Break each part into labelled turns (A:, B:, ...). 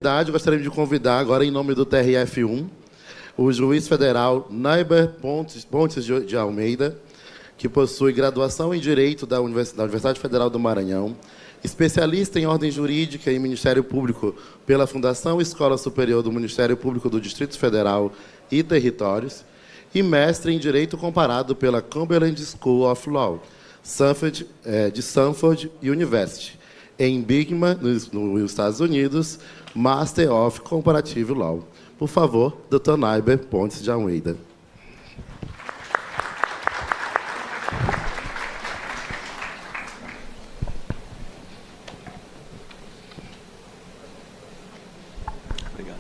A: Gostaria de convidar agora, em nome do TRF1, o juiz federal Naiber Pontes de Almeida, que possui graduação em Direito da Universidade Federal do Maranhão, especialista em ordem jurídica e Ministério Público pela Fundação Escola Superior do Ministério Público do Distrito Federal e Territórios, e mestre em Direito Comparado pela Cumberland School of Law, de Stanford University, em Birmingham, nos Estados Unidos, Master of Comparative Law. Por favor, Dr. Naiber Pontes de Almeida.
B: Obrigado.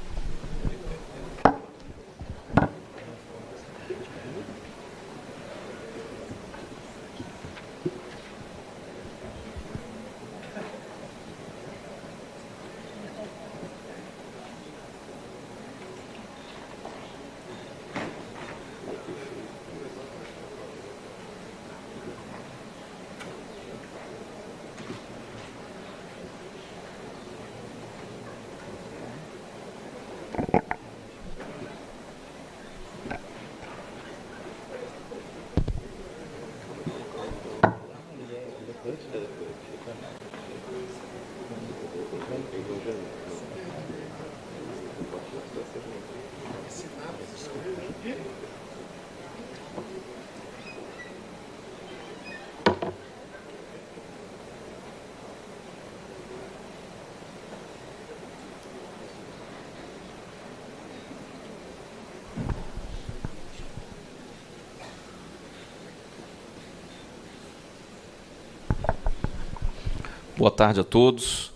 B: Boa tarde a todos.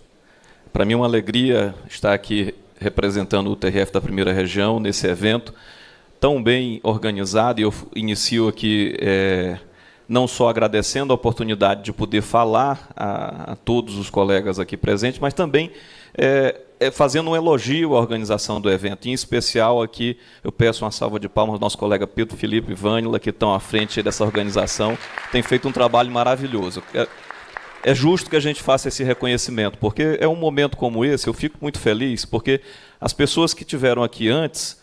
B: Para mim é uma alegria estar aqui representando o TRF da Primeira Região nesse evento tão bem organizado. E eu inicio aqui não só agradecendo a oportunidade de poder falar a todos os colegas aqui presentes, mas também fazendo um elogio à organização do evento. Em especial aqui eu peço uma salva de palmas ao nosso colega Pedro Felipe e Vânila, que estão à frente dessa organização, tem feito um trabalho maravilhoso. É justo que a gente faça esse reconhecimento, porque é um momento como esse, eu fico muito feliz, porque as pessoas que tiveram aqui antes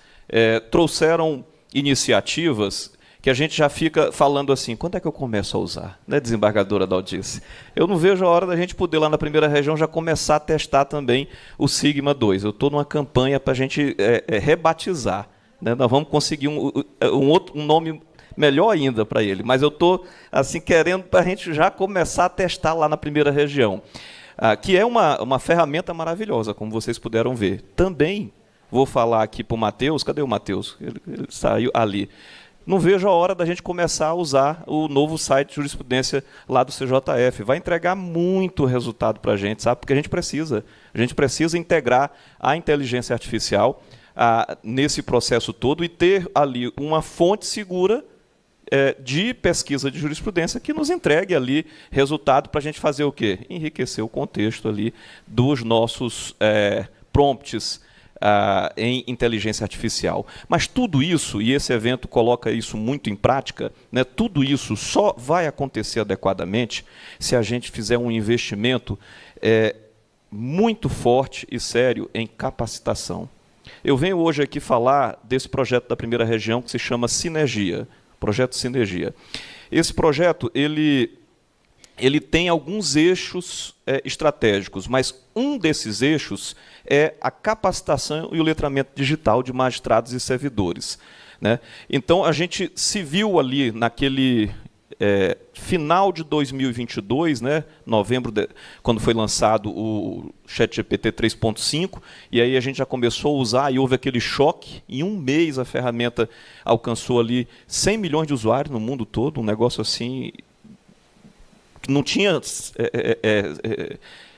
B: trouxeram iniciativas que a gente já fica falando assim, quando é que eu começo a usar? Né, desembargadora Daldice? Eu não vejo a hora da gente poder, lá na Primeira Região, já começar a testar também o Sigma 2. Eu estou numa campanha para a gente rebatizar. Né? Nós vamos conseguir um nome melhor ainda para ele, mas eu estou assim, querendo para a gente já começar a testar lá na Primeira Região, que é uma ferramenta maravilhosa, como vocês puderam ver. Também vou falar aqui para o Matheus, cadê o Matheus? Ele saiu ali. Não vejo a hora da gente começar a usar o novo site de jurisprudência lá do CJF. Vai entregar muito resultado para a gente, sabe? Porque a gente precisa integrar a inteligência artificial nesse processo todo e ter ali uma fonte segura de pesquisa de jurisprudência que nos entregue ali resultado para a gente fazer o quê? Enriquecer o contexto ali dos nossos prompts em inteligência artificial. Mas tudo isso, e esse evento coloca isso muito em prática, né, tudo isso só vai acontecer adequadamente se a gente fizer um investimento muito forte e sério em capacitação. Eu venho hoje aqui falar desse projeto da Primeira Região que se chama Sinergia. Projeto Sinergia. Esse projeto ele tem alguns eixos estratégicos, mas um desses eixos é a capacitação e o letramento digital de magistrados e servidores. Né? Então, a gente se viu ali naquele final de 2022, né, novembro, quando foi lançado o ChatGPT 3.5, e aí a gente já começou a usar, e houve aquele choque. Em um mês a ferramenta alcançou ali 100 milhões de usuários no mundo todo, um negócio assim que não tinha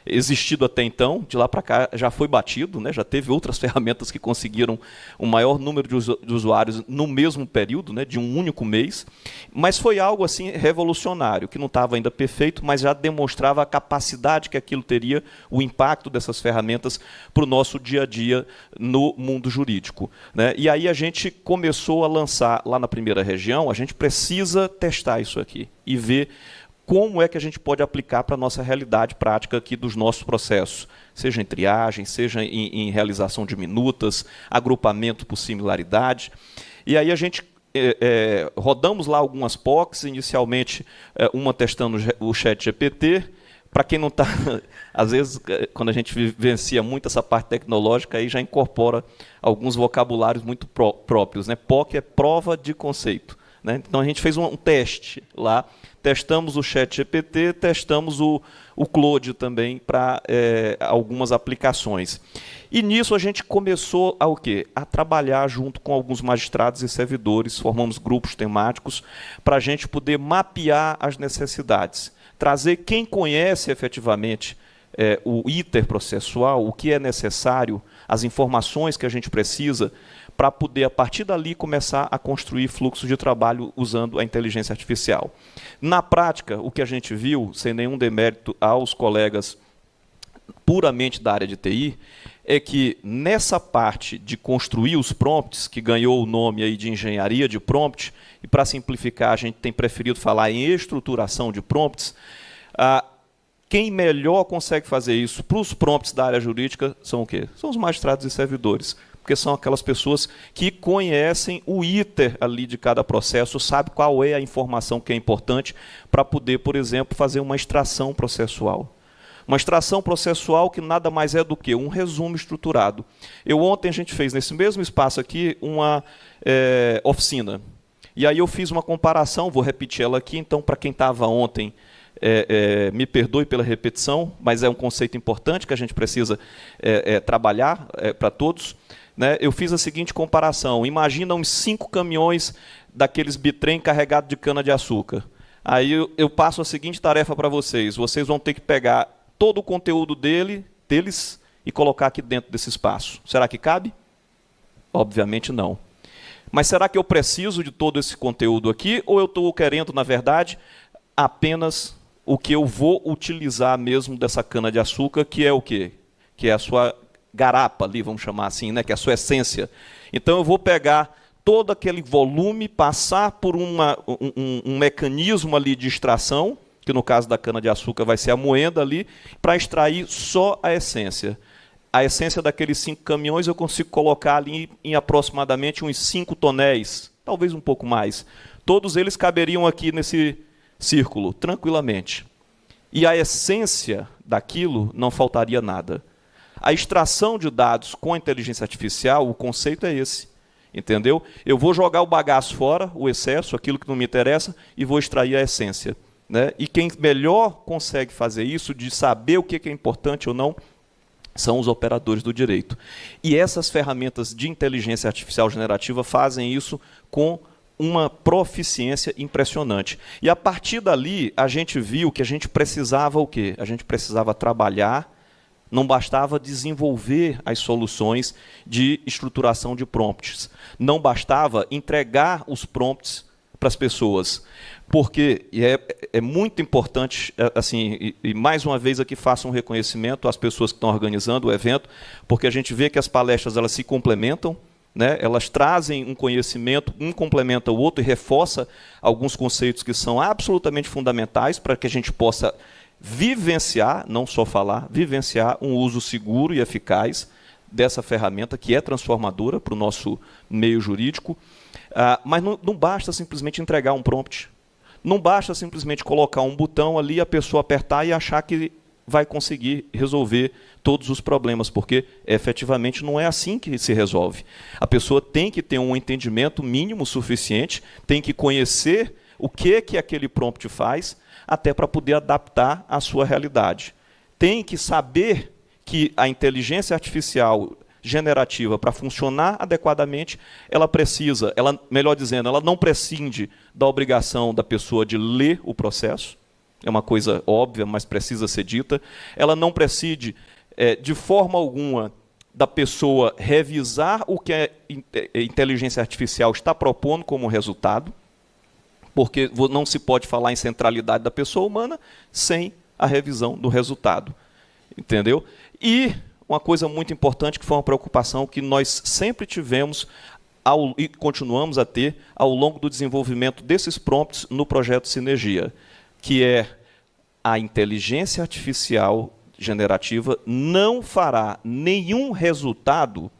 B: existido até então. De lá para cá já foi batido, né? Já teve outras ferramentas que conseguiram um maior número de usuários no mesmo período, né? De um único mês, mas foi algo assim revolucionário, que não estava ainda perfeito, mas já demonstrava a capacidade que aquilo teria, o impacto dessas ferramentas para o nosso dia a dia no mundo jurídico, né? E aí a gente começou a lançar lá na Primeira Região, a gente precisa testar isso aqui e ver como é que a gente pode aplicar para a nossa realidade prática aqui dos nossos processos, seja em triagem, seja em realização de minutas, agrupamento por similaridade. E aí a gente rodamos lá algumas POCs, inicialmente uma testando o ChatGPT. Para quem não está, às vezes, quando a gente vivencia muito essa parte tecnológica, aí já incorpora alguns vocabulários muito próprios, né? POC é prova de conceito, né? Então a gente fez um teste lá, testamos o ChatGPT, testamos o Claude também para algumas aplicações. E nisso a gente começou a o quê? A trabalhar junto com alguns magistrados e servidores, formamos grupos temáticos para a gente poder mapear as necessidades. Trazer quem conhece efetivamente o ITER processual, o que é necessário, as informações que a gente precisa, para poder, a partir dali, começar a construir fluxos de trabalho usando a inteligência artificial. Na prática, o que a gente viu, sem nenhum demérito aos colegas puramente da área de TI, é que nessa parte de construir os prompts, que ganhou o nome aí de engenharia de prompt, e para simplificar a gente tem preferido falar em estruturação de prompts, quem melhor consegue fazer isso para os prompts da área jurídica são o quê? São os magistrados e servidores, porque são aquelas pessoas que conhecem o ITER ali de cada processo, sabe qual é a informação que é importante para poder, por exemplo, fazer uma extração processual. Uma extração processual que nada mais é do que um resumo estruturado. Ontem a gente fez, nesse mesmo espaço aqui, uma oficina. E aí eu fiz uma comparação, vou repetir ela aqui, então, para quem estava ontem, me perdoe pela repetição, mas é um conceito importante que a gente precisa trabalhar para todos. Né? Eu fiz a seguinte comparação. Imagina uns 5 caminhões daqueles bitrem carregados de cana-de-açúcar. Aí eu passo a seguinte tarefa para vocês. Vocês vão ter que pegar todo o conteúdo deles e colocar aqui dentro desse espaço. Será que cabe? Obviamente não. Mas será que eu preciso de todo esse conteúdo aqui? Ou eu estou querendo, na verdade, apenas o que eu vou utilizar mesmo dessa cana-de-açúcar, que é o quê? Que é a sua garapa ali, vamos chamar assim, né? Que é a sua essência. Então eu vou pegar todo aquele volume, passar por um mecanismo ali de extração, que no caso da cana-de-açúcar vai ser a moenda ali, para extrair só a essência. A essência daqueles 5 caminhões eu consigo colocar ali em aproximadamente uns 5 tonéis, talvez um pouco mais. Todos eles caberiam aqui nesse círculo, tranquilamente. E a essência daquilo não faltaria nada. A extração de dados com a inteligência artificial, o conceito é esse. Entendeu? Eu vou jogar o bagaço fora, o excesso, aquilo que não me interessa, e vou extrair a essência. Né? E quem melhor consegue fazer isso, de saber o que é importante ou não, são os operadores do direito. E essas ferramentas de inteligência artificial generativa fazem isso com uma proficiência impressionante. E a partir dali, a gente viu que a gente precisava o quê? A gente precisava trabalhar, não bastava desenvolver as soluções de estruturação de prompts. Não bastava entregar os prompts para as pessoas. Porque é muito importante, assim, e mais uma vez aqui faço um reconhecimento às pessoas que estão organizando o evento, porque a gente vê que as palestras elas se complementam, né? Elas trazem um conhecimento, um complementa o outro e reforça alguns conceitos que são absolutamente fundamentais para que a gente possa vivenciar, não só falar, vivenciar um uso seguro e eficaz dessa ferramenta que é transformadora para o nosso meio jurídico. Mas não basta simplesmente entregar um prompt. Não basta simplesmente colocar um botão ali, a pessoa apertar e achar que vai conseguir resolver todos os problemas, porque efetivamente não é assim que se resolve. A pessoa tem que ter um entendimento mínimo suficiente, tem que conhecer o que aquele prompt faz, até para poder adaptar à sua realidade. Tem que saber que a inteligência artificial generativa, para funcionar adequadamente, melhor dizendo, ela não prescinde da obrigação da pessoa de ler o processo, é uma coisa óbvia, mas precisa ser dita. Ela não prescinde, de forma alguma, da pessoa revisar o que a inteligência artificial está propondo como resultado, porque não se pode falar em centralidade da pessoa humana sem a revisão do resultado. Entendeu? E uma coisa muito importante, que foi uma preocupação que nós sempre tivemos e continuamos a ter ao longo do desenvolvimento desses prompts no projeto Sinergia, que é a inteligência artificial generativa não fará nenhum resultado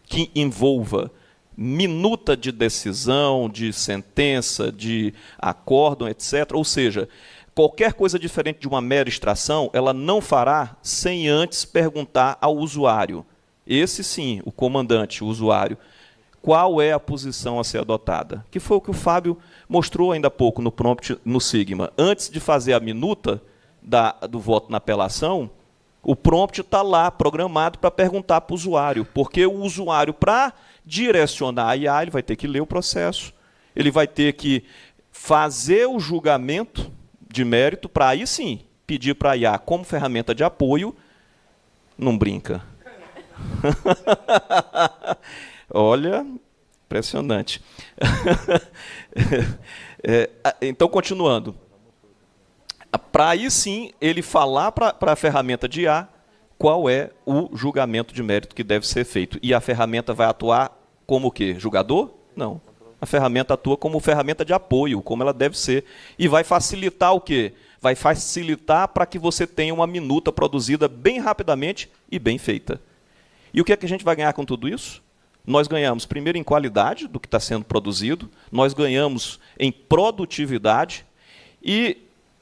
B: que envolva minuta de decisão, de sentença, de acórdão, etc. Ou seja, qualquer coisa diferente de uma mera extração, ela não fará sem antes perguntar ao usuário. Esse sim, o comandante, o usuário, qual é a posição a ser adotada? Que foi o que o Fábio mostrou ainda há pouco no prompt no Sigma. Antes de fazer a minuta do voto na apelação, o prompt está lá programado para perguntar para o usuário, porque o usuário, para direcionar a IA, ele vai ter que ler o processo, ele vai ter que fazer o julgamento de mérito, para aí sim pedir para a IA como ferramenta de apoio. Não brinca. Olha, impressionante. Então, continuando. Para aí sim ele falar para a ferramenta de IA qual é o julgamento de mérito que deve ser feito. E a ferramenta vai atuar como o quê? Julgador? Não. A ferramenta atua como ferramenta de apoio, como ela deve ser. E vai facilitar o quê? Vai facilitar para que você tenha uma minuta produzida bem rapidamente e bem feita. E o que é que a gente vai ganhar com tudo isso? Nós ganhamos, primeiro, em qualidade do que está sendo produzido, nós ganhamos em produtividade e,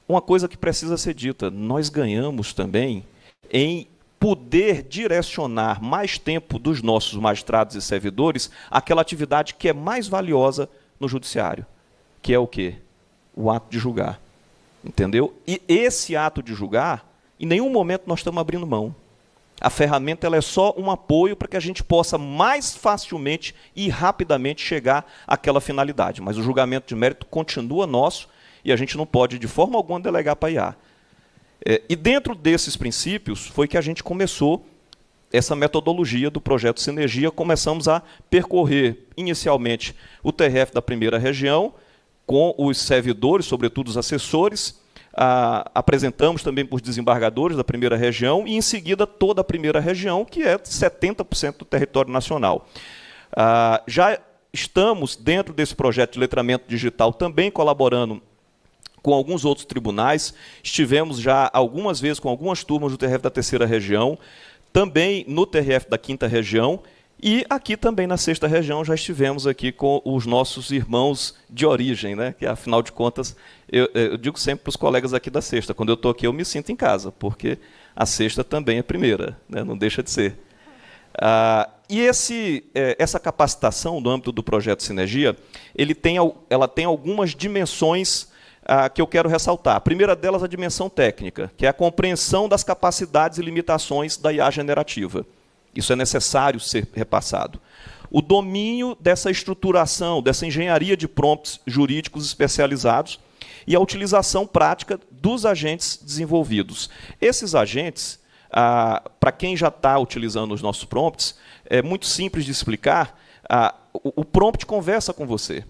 B: uma coisa que precisa ser dita, nós ganhamos também em poder direcionar mais tempo dos nossos magistrados e servidores àquela atividade que é mais valiosa no judiciário, que é o quê? O ato de julgar. Entendeu? E esse ato de julgar, em nenhum momento nós estamos abrindo mão. A ferramenta ela é só um apoio para que a gente possa mais facilmente e rapidamente chegar àquela finalidade. Mas o julgamento de mérito continua nosso e a gente não pode, de forma alguma, delegar para a IA. E dentro desses princípios foi que a gente começou essa metodologia do projeto Sinergia. Começamos a percorrer, inicialmente, o TRF da primeira região, com os servidores, sobretudo os assessores, apresentamos também para os desembargadores da primeira região e, em seguida, toda a primeira região, que é 70% do território nacional. Já estamos, dentro desse projeto de letramento digital, também colaborando com alguns outros tribunais. Estivemos já algumas vezes com algumas turmas do TRF da terceira região, também no TRF da quinta região, e aqui também na sexta região já estivemos aqui com os nossos irmãos de origem, né? Que afinal de contas, eu digo sempre para os colegas aqui da sexta, quando eu estou aqui eu me sinto em casa, porque a sexta também é primeira, né? Não deixa de ser. E essa capacitação no âmbito do projeto Sinergia, ela tem algumas dimensões que eu quero ressaltar. A primeira delas é a dimensão técnica, que é a compreensão das capacidades e limitações da IA generativa. Isso é necessário ser repassado. O domínio dessa estruturação, dessa engenharia de prompts jurídicos especializados e a utilização prática dos agentes desenvolvidos. Esses agentes, para quem já está utilizando os nossos prompts, é muito simples de explicar. O prompt conversa com você,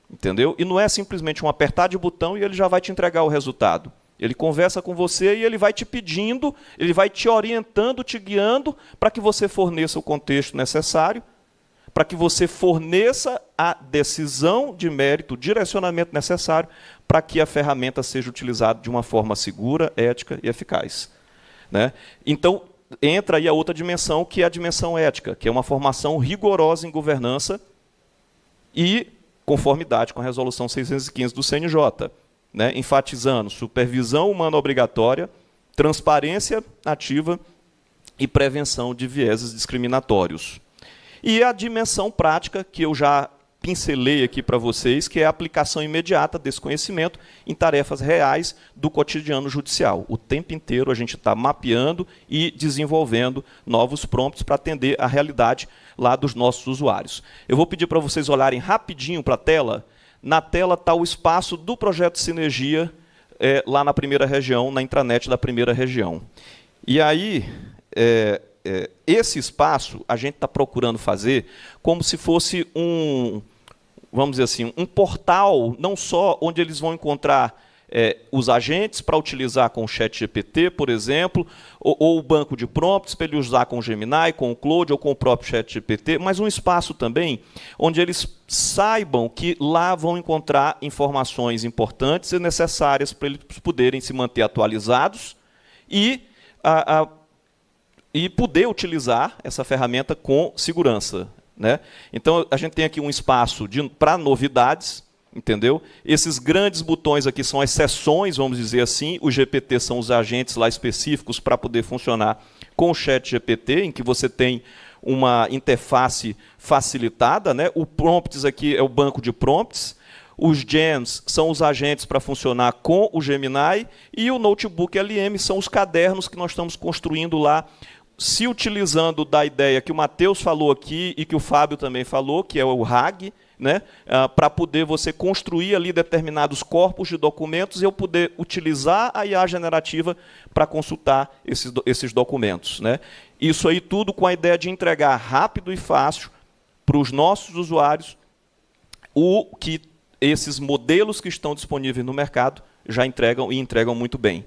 B: entendeu? E não é simplesmente um apertar de botão e ele já vai te entregar o resultado. Ele conversa com você e ele vai te pedindo, ele vai te orientando, te guiando para que você forneça o contexto necessário, para que você forneça a decisão de mérito, o direcionamento necessário para que a ferramenta seja utilizada de uma forma segura, ética e eficaz. Né? Então, entra aí a outra dimensão, que é a dimensão ética, que é uma formação rigorosa em governança e conformidade com a Resolução 615 do CNJ. Né, enfatizando supervisão humana obrigatória, transparência ativa e prevenção de vieses discriminatórios. E a dimensão prática, que eu já pincelei aqui para vocês, que é a aplicação imediata desse conhecimento em tarefas reais do cotidiano judicial. O tempo inteiro a gente está mapeando e desenvolvendo novos prompts para atender a realidade lá dos nossos usuários. Eu vou pedir para vocês olharem rapidinho para a tela. Na tela está o espaço do projeto Sinergia, lá na primeira região, na intranet da primeira região. E aí, esse espaço a gente está procurando fazer como se fosse vamos dizer assim, um portal, não só onde eles vão encontrar os agentes para utilizar com o ChatGPT, por exemplo, ou o banco de prompts para ele usar com o Gemini, com o Claude ou com o próprio ChatGPT, mas um espaço também onde eles saibam que lá vão encontrar informações importantes e necessárias para eles poderem se manter atualizados e poder utilizar essa ferramenta com segurança, né? Então, a gente tem aqui um espaço para novidades, entendeu? Esses grandes botões aqui são as seções, vamos dizer assim. Os GPT são os agentes lá específicos para poder funcionar com o ChatGPT, em que você tem uma interface facilitada, né? O prompts aqui é o banco de prompts. Os gems são os agentes para funcionar com o Gemini. E o Notebook LM são os cadernos que nós estamos construindo lá, se utilizando da ideia que o Matheus falou aqui e que o Fábio também falou, que é o RAG, né, para poder você construir ali determinados corpos de documentos e eu poder utilizar a IA generativa para consultar esses documentos, né? Isso aí tudo com a ideia de entregar rápido e fácil para os nossos usuários o que esses modelos que estão disponíveis no mercado já entregam e entregam muito bem.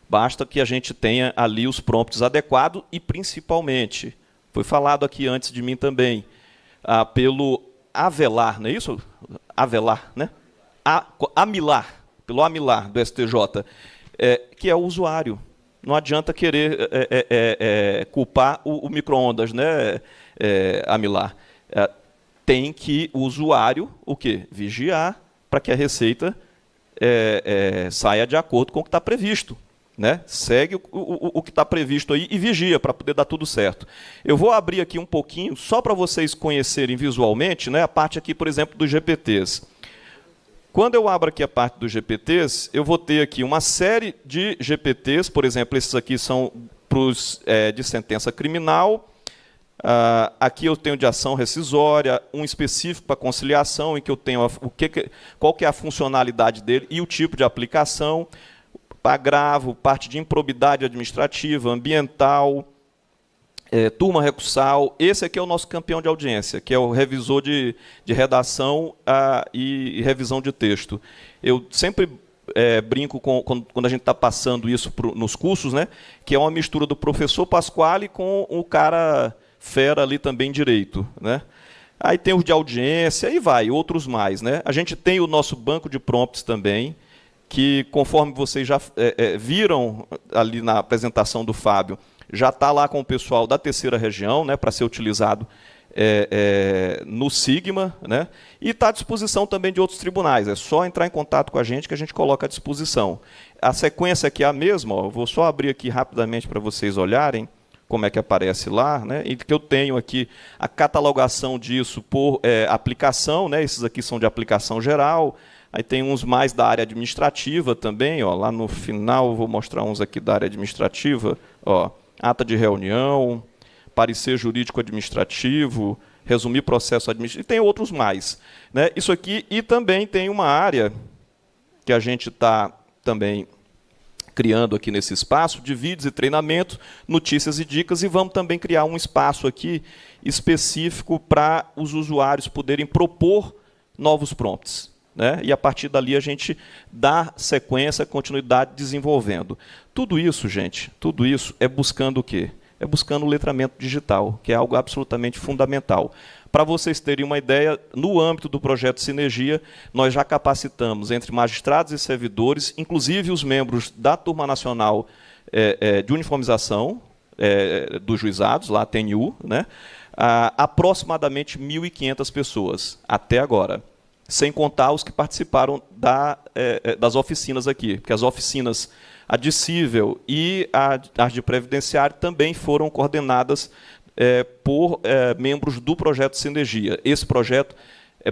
B: Basta que a gente tenha ali os prompts adequados e, principalmente, foi falado aqui antes de mim também, pelo Avelar, não é isso? Avelar, né? Amilar, pelo Amilar do STJ, que é o usuário. Não adianta querer culpar o micro-ondas, né, Amilar? Tem que o usuário o quê? Vigiar para que a receita saia de acordo com o que está previsto. Né? Segue o que está previsto aí e vigia para poder dar tudo certo. Eu vou abrir aqui um pouquinho, só para vocês conhecerem visualmente, né, a parte aqui, por exemplo, dos GPTs. Quando eu abro aqui a parte dos GPTs, eu vou ter aqui uma série de GPTs, por exemplo, esses aqui são pros, de sentença criminal. Aqui eu tenho de ação rescisória, um específico para conciliação, em que eu tenho qual que é a funcionalidade dele e o tipo de aplicação. Agravo, parte de improbidade administrativa, ambiental, turma recursal. Esse aqui é o nosso campeão de audiência, que é o revisor de redação e revisão de texto. Eu sempre brinco quando a gente está passando isso nos cursos, né, que é uma mistura do professor Pasquale com o cara fera ali também direito, né? Aí tem os de audiência, e vai, outros mais, né? A gente tem o nosso banco de prompts também, que, conforme vocês já viram ali na apresentação do Fábio, já está lá com o pessoal da terceira região, né, para ser utilizado no Sigma, né, e está à disposição também de outros tribunais. É só entrar em contato com a gente que a gente coloca à disposição. A sequência aqui é a mesma, ó, eu vou só abrir aqui rapidamente para vocês olharem como é que aparece lá, né, e que eu tenho aqui a catalogação disso por aplicação, né, esses aqui são de aplicação geral. Aí tem uns mais da área administrativa também, ó, lá no final eu vou mostrar uns aqui da área administrativa, ó, ata de reunião, parecer jurídico administrativo, resumir processo administrativo, e tem outros mais, né? Isso aqui, e também tem uma área que a gente está também criando aqui nesse espaço, de vídeos e treinamentos, notícias e dicas, e vamos também criar um espaço aqui específico para os usuários poderem propor novos prompts. Né? E, a partir dali, a gente dá sequência, continuidade, desenvolvendo. Tudo isso, gente, tudo isso é buscando o quê? É buscando o letramento digital, que é algo absolutamente fundamental. Para vocês terem uma ideia, no âmbito do projeto Sinergia, nós já capacitamos entre magistrados e servidores, inclusive os membros da Turma Nacional de Uniformização dos Juizados, lá a TNU, né? Aproximadamente 1.500 pessoas, até agora. Sem contar os que participaram das oficinas aqui, porque as oficinas, a de cível e as de previdenciário, também foram coordenadas por membros do projeto Sinergia. Esse projeto,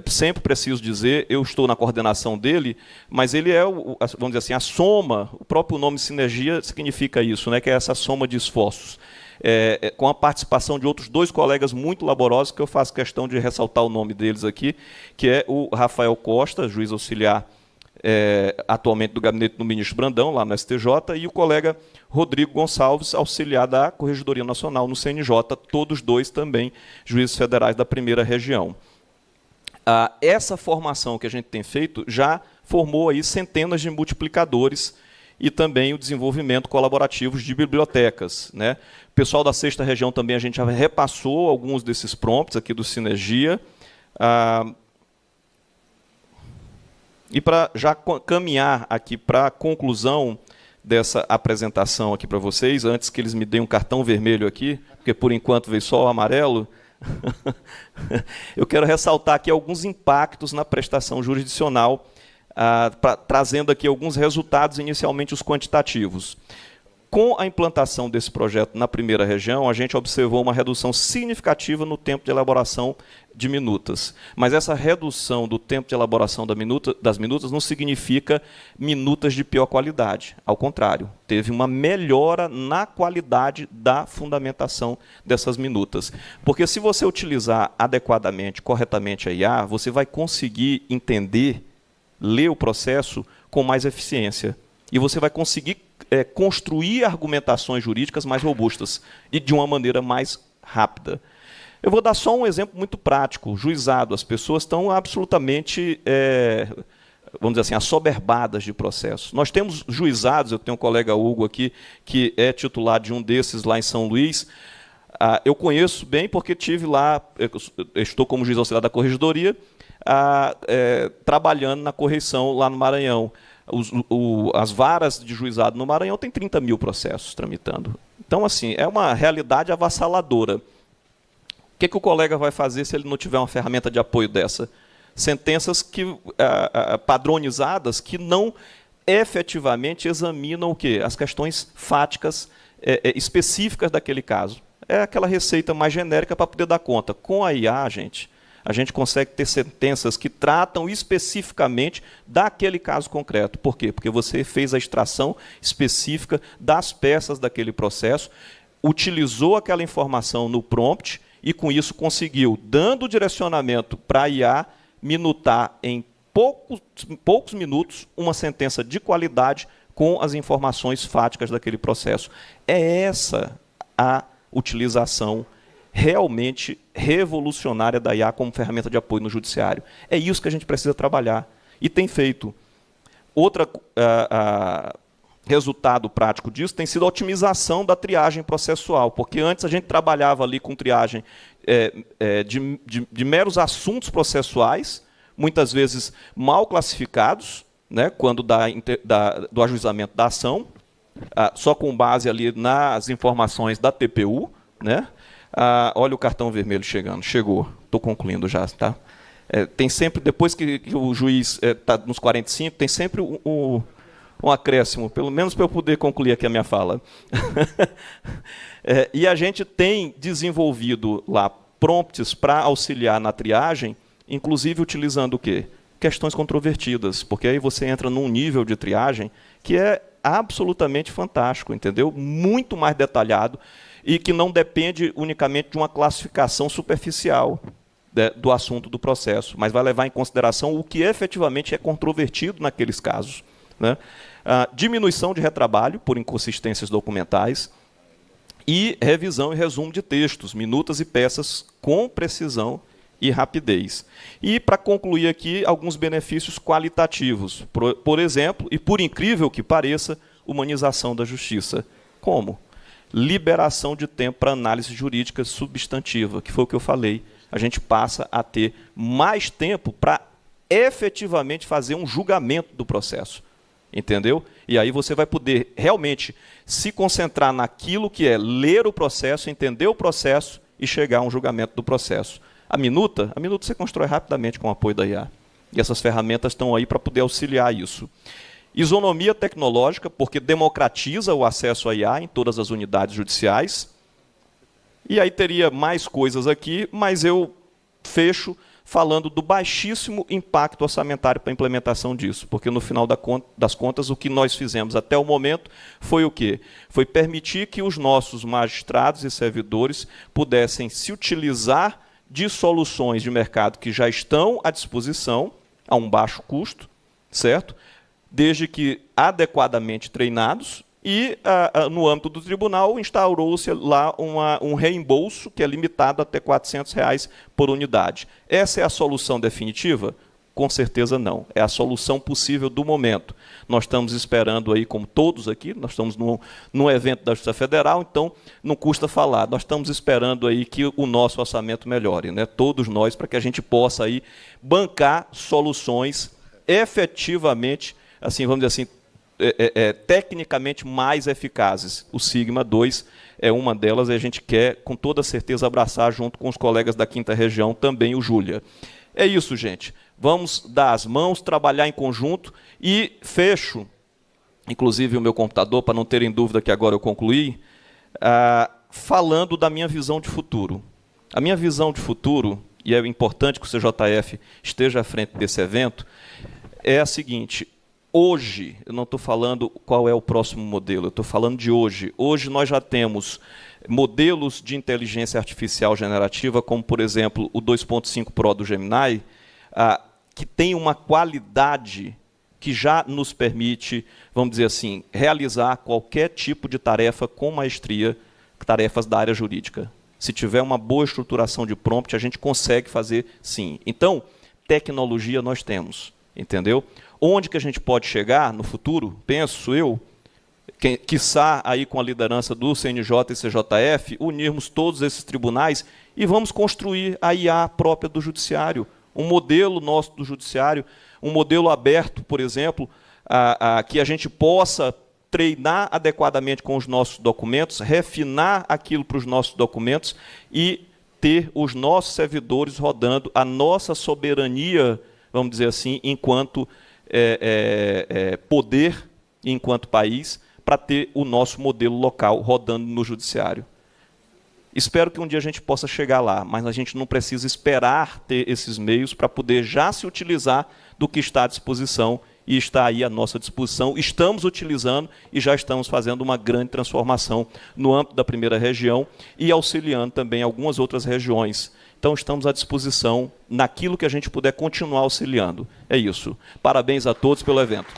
B: sempre preciso dizer, eu estou na coordenação dele, mas ele é, vamos dizer assim, a soma, o próprio nome Sinergia significa isso, né, que é essa soma de esforços. Com a participação de outros dois colegas muito laborosos, que eu faço questão de ressaltar o nome deles aqui, que é o Rafael Costa, juiz auxiliar atualmente do gabinete do ministro Brandão, lá no STJ, e o colega Rodrigo Gonçalves, auxiliar da Corregedoria Nacional no CNJ, todos dois também juízes federais da primeira região. Essa formação que a gente tem feito já formou aí centenas de multiplicadores e também o desenvolvimento colaborativo de bibliotecas, né? O pessoal da 6ª região também, a gente já repassou alguns desses prompts aqui do Sinergia. E para já caminhar aqui para a conclusão dessa apresentação aqui para vocês, antes que eles me deem um cartão vermelho aqui, porque por enquanto veio só o amarelo, eu quero ressaltar aqui alguns impactos na prestação jurisdicional, trazendo aqui alguns resultados, inicialmente os quantitativos. Com a implantação desse projeto na 1ª região, a gente observou uma redução significativa no tempo de elaboração de minutas. Mas essa redução do tempo de elaboração das minutas não significa minutas de pior qualidade. Ao contrário, teve uma melhora na qualidade da fundamentação dessas minutas. Porque se você utilizar adequadamente, corretamente a IA, você vai conseguir entender, ler o processo com mais eficiência. E você vai conseguir construir argumentações jurídicas mais robustas e de uma maneira mais rápida. Eu vou dar só um exemplo muito prático. Juizado, as pessoas estão absolutamente, vamos dizer assim, assoberbadas de processos. Nós temos juizados, eu tenho um colega Hugo aqui, que é titular de um desses lá em São Luís. Eu conheço bem porque tive lá, estou como juiz auxiliar da corregedoria, trabalhando na correição lá no Maranhão. As varas de juizado no Maranhão têm 30 mil processos tramitando. Então, assim, é uma realidade avassaladora. O que o colega vai fazer se ele não tiver uma ferramenta de apoio dessa? Sentenças padronizadas que não efetivamente examinam o quê? As questões fáticas específicas daquele caso. É aquela receita mais genérica para poder dar conta. Com a IA, a gente consegue ter sentenças que tratam especificamente daquele caso concreto. Por quê? Porque você fez a extração específica das peças daquele processo, utilizou aquela informação no prompt e, com isso, conseguiu, dando direcionamento para a IA, minutar em poucos minutos uma sentença de qualidade com as informações fáticas daquele processo. É essa a utilização realmente revolucionária da IA como ferramenta de apoio no judiciário. É isso que a gente precisa trabalhar. E tem feito. Outro resultado prático disso tem sido a otimização da triagem processual, porque antes a gente trabalhava ali com triagem de meros assuntos processuais, muitas vezes mal classificados, né, quando do ajuizamento da ação, só com base ali nas informações da TPU, né? Olha o cartão vermelho chegando. Chegou. Estou concluindo já. Tá? Tem sempre, depois que o juiz está nos 45, tem sempre um acréscimo, pelo menos para eu poder concluir aqui a minha fala. E a gente tem desenvolvido lá prompts para auxiliar na triagem, inclusive utilizando o quê? Questões controvertidas, porque aí você entra num nível de triagem que é absolutamente fantástico, entendeu? Muito mais detalhado, e que não depende unicamente de uma classificação superficial do assunto do processo, mas vai levar em consideração o que efetivamente é controvertido naqueles casos, né? Diminuição de retrabalho por inconsistências documentais e revisão e resumo de textos, minutas e peças com precisão e rapidez. E, para concluir aqui, alguns benefícios qualitativos. Por exemplo, e por incrível que pareça, humanização da justiça. Como? Liberação de tempo para análise jurídica substantiva, que foi o que eu falei. A gente passa a ter mais tempo para efetivamente fazer um julgamento do processo. Entendeu? E aí você vai poder realmente se concentrar naquilo que é ler o processo, entender o processo e chegar a um julgamento do processo. A minuta você constrói rapidamente com o apoio da IA. E essas ferramentas estão aí para poder auxiliar isso. Isonomia tecnológica, porque democratiza o acesso à IA em todas as unidades judiciais. E aí teria mais coisas aqui, mas eu fecho falando do baixíssimo impacto orçamentário para a implementação disso, porque no final das contas o que nós fizemos até o momento foi o quê? Foi permitir que os nossos magistrados e servidores pudessem se utilizar de soluções de mercado que já estão à disposição, a um baixo custo, certo? Desde que adequadamente treinados, e no âmbito do tribunal instaurou-se lá um reembolso que é limitado até R$ 400 por unidade. Essa é a solução definitiva? Com certeza não. É a solução possível do momento. Nós estamos esperando aí, como todos aqui, nós estamos num evento da Justiça Federal, então não custa falar. Nós estamos esperando aí que o nosso orçamento melhore, né? Todos nós, para que a gente possa aí bancar soluções efetivamente, assim, vamos dizer assim, tecnicamente mais eficazes. O Sigma 2 é uma delas e a gente quer, com toda certeza, abraçar junto com os colegas da 5ª Região, também o Júlia. É isso, gente. Vamos dar as mãos, trabalhar em conjunto e fecho, inclusive o meu computador, para não terem dúvida que agora eu concluí, falando da minha visão de futuro. A minha visão de futuro, e é importante que o CJF esteja à frente desse evento, é a seguinte: hoje, eu não estou falando qual é o próximo modelo, eu estou falando de hoje. Hoje nós já temos modelos de inteligência artificial generativa, como, por exemplo, o 2.5 Pro do Gemini, que tem uma qualidade que já nos permite, vamos dizer assim, realizar qualquer tipo de tarefa com maestria, tarefas da área jurídica. Se tiver uma boa estruturação de prompt, a gente consegue fazer sim. Então, tecnologia nós temos, entendeu? Onde que a gente pode chegar no futuro, penso eu, quiçá aí com a liderança do CNJ e CJF, unirmos todos esses tribunais e vamos construir a IA própria do judiciário, um modelo nosso do judiciário, um modelo aberto, por exemplo, que a gente possa treinar adequadamente com os nossos documentos, refinar aquilo para os nossos documentos e ter os nossos servidores rodando a nossa soberania, vamos dizer assim, enquanto poder, enquanto país, para ter o nosso modelo local rodando no judiciário. Espero que um dia a gente possa chegar lá, mas a gente não precisa esperar ter esses meios para poder já se utilizar do que está à disposição e está aí à nossa disposição. Estamos utilizando e já estamos fazendo uma grande transformação no âmbito da 1ª Região e auxiliando também algumas outras regiões. Então, estamos à disposição naquilo que a gente puder continuar auxiliando. É isso. Parabéns a todos pelo evento.